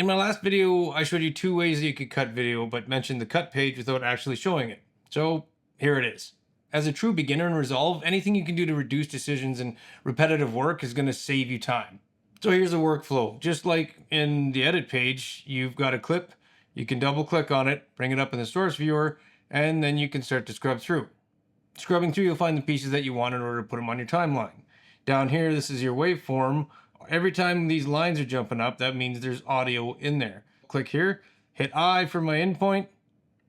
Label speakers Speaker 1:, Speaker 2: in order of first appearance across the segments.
Speaker 1: In my last video, I showed you two ways that you could cut video, but mentioned the cut page without actually showing it. So here it is. As a true beginner in Resolve, anything you can do to reduce decisions and repetitive work is going to save you time. So here's the workflow. Just like in the edit page, you've got a clip, you can double click on it, bring it up in the source viewer, and then you can start to scrub through. Scrubbing through, you'll find the pieces that you want in order to put them on your timeline. Down here, this is your waveform. Every time these lines are jumping up, that means there's audio in there. Click here, hit I for my in point,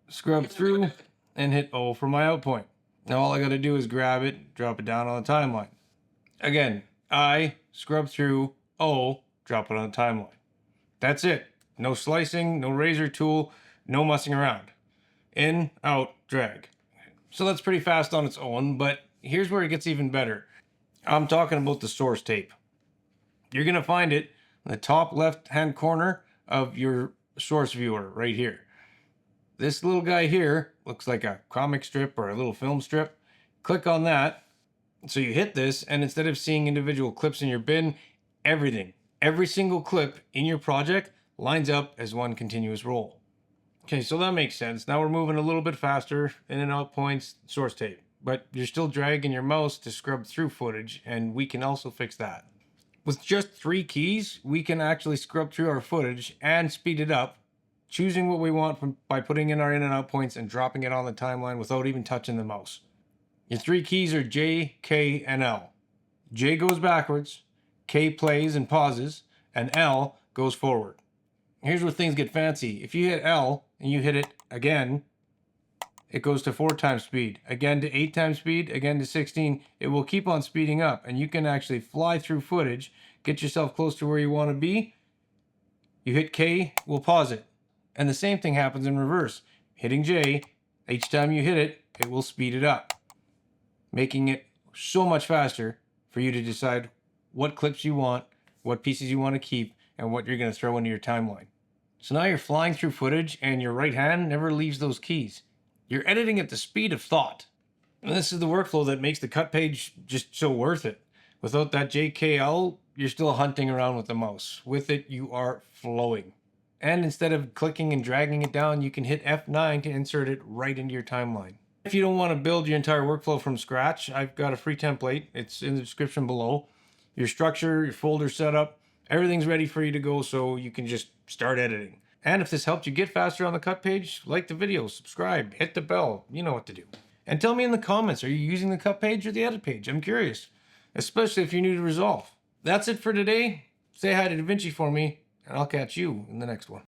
Speaker 1: scrub through, and hit O for my out point. Now all I gotta do is grab it, drop it down on the timeline. Again, I, scrub through, O, drop it on the timeline. That's it. No slicing, no razor tool, no messing around. In, out, drag. So that's pretty fast on its own, but here's where it gets even better. I'm talking about the source tape. You're going to find it in the top left-hand corner of your source viewer right here. This little guy here looks like a comic strip or a little film strip. Click on that. So you hit this, and instead of seeing individual clips in your bin, every single clip in your project lines up as one continuous roll. Okay, so that makes sense. Now we're moving a little bit faster, in and out points, source tape. But you're still dragging your mouse to scrub through footage, and we can also fix that. With just 3 keys, we can actually scrub through our footage and speed it up, choosing what we want by putting in our in and out points and dropping it on the timeline without even touching the mouse. Your 3 keys are J, K, and L. J goes backwards, K plays and pauses, and L goes forward. Here's where things get fancy. If you hit L and you hit it again, it goes to 4 times speed, again to 8 times speed, again to 16. It will keep on speeding up, and you can actually fly through footage, get yourself close to where you want to be. You hit K, we'll pause it. And the same thing happens in reverse. Hitting J, each time you hit it, it will speed it up, making it so much faster for you to decide what clips you want, what pieces you want to keep, and what you're going to throw into your timeline. So now you're flying through footage, and your right hand never leaves those keys. You're editing at the speed of thought. And this is the workflow that makes the cut page just so worth it. Without that JKL, you're still hunting around with the mouse. With it, you are flowing. And instead of clicking and dragging it down, you can hit F9 to insert it right into your timeline. If you don't want to build your entire workflow from scratch, I've got a free template. It's in the description below. Your structure, your folder setup, everything's ready for you to go, so you can just start editing. And if this helped you get faster on the cut page, like the video, subscribe, hit the bell, you know what to do. And tell me in the comments, are you using the cut page or the edit page? I'm curious, especially if you're new to Resolve. That's it for today. Say hi to DaVinci for me, and I'll catch you in the next one.